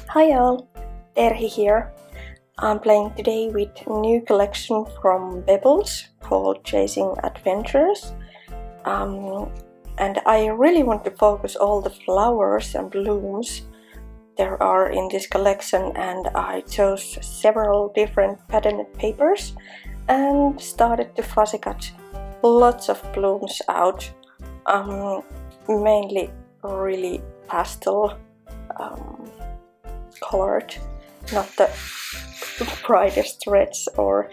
Hi all, Terhi here. I'm playing today with a new collection from Pebbles called Chasing Adventures. And I really want to focus all the flowers and blooms there are in this collection, and I chose several different patterned papers and started to fussy cut lots of blooms out, mainly really pastel colored, not the brightest reds or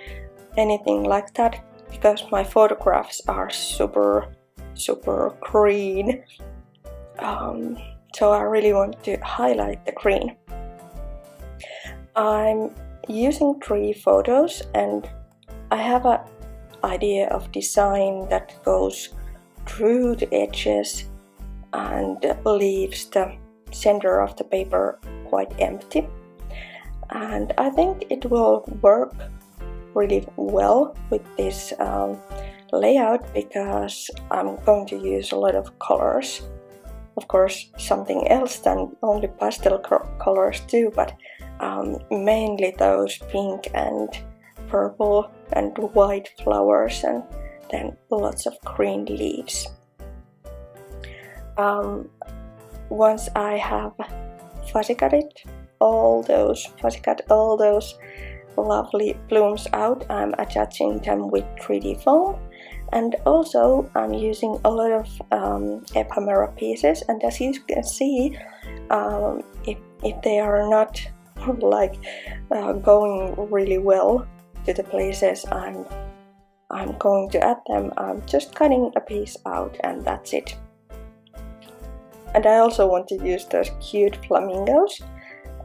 anything like that, because my photographs are super green, so I really want to highlight the green. I'm using 3 photos and I have an idea of design that goes through the edges and leaves the center of the paper quite empty, and I think it will work really well with this layout because I'm going to use a lot of colors. Of course, something else than only pastel colors too, but mainly those pink and purple and white flowers, and then lots of green leaves. Once I have fussy cut all those lovely blooms out, I'm attaching them with 3D foam, and also I'm using a lot of ephemera pieces, and as you can see, if they are not like going really well to the places I'm going to add them, I'm just cutting a piece out and that's it. And I also want to use those cute flamingos,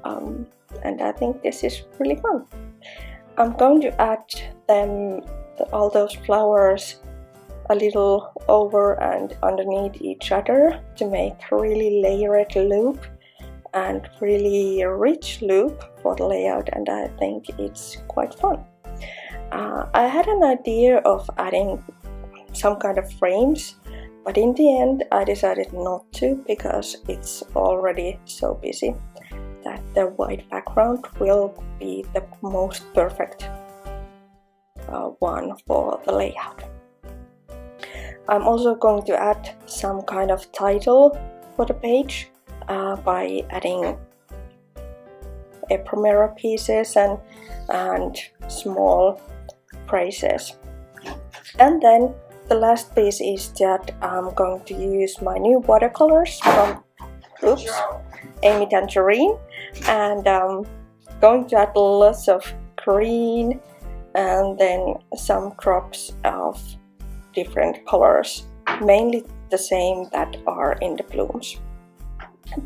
and I think this is really fun. I'm going to add all those flowers a little over and underneath each other to make a really layered look and really rich look for the layout, and I think it's quite fun. I had an idea of adding some kind of frames, but in the end I decided not to because it's already so busy that the white background will be the most perfect one for the layout. I'm also going to add some kind of title for the page by adding ephemera pieces and small phrases. And then the last piece is that I'm going to use my new watercolors from Amy Tangerine, and going to add lots of green and then some drops of different colors, mainly the same that are in the blooms.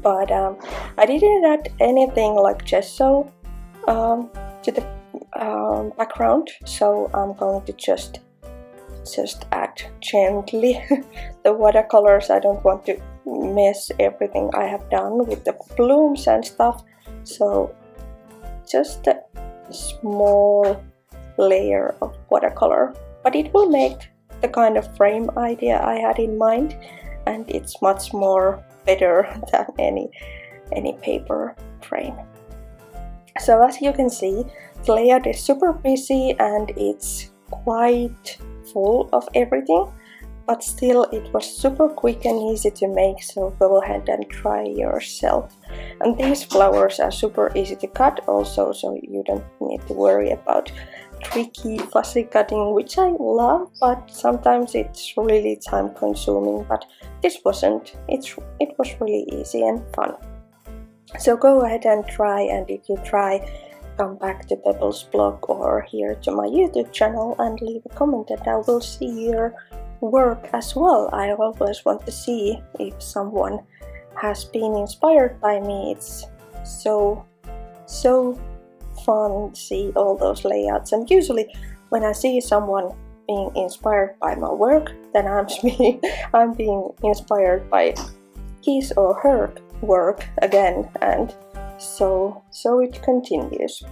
But I didn't add anything like gesso to the background, so I'm going to just add gently the watercolors. I don't want to mess everything I have done with the blooms and stuff, so just a small layer of watercolor, but it will make the kind of frame idea I had in mind, and it's much more better than any paper frame. So as you can see, the layout is super busy and it's quite full of everything, but still it was super quick and easy to make, so go ahead and try yourself. And these flowers are super easy to cut also, so you don't need to worry about tricky fussy cutting, which I love, but sometimes it's really time consuming, but this wasn't. It was really easy and fun. So go ahead and try, and if you try, come back to Pebbles blog or here to my YouTube channel and leave a comment, and I will see your work as well. I always want to see if someone has been inspired by me. It's so fun to see all those layouts, and usually when I see someone being inspired by my work, then I'm being inspired by his or her work again, and so it continues.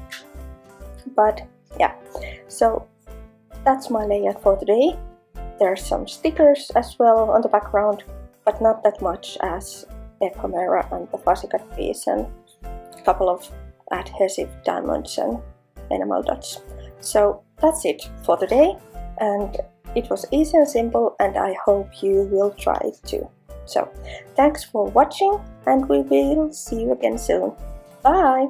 But yeah, so that's my layout for today. There's some stickers as well on the background, but not that much as ephemera and the fussy cut piece and couple of adhesive diamonds and enamel dots. So that's it for today, and it was easy and simple, and I hope you will try it too. So thanks for watching, and we will see you again soon. Bye!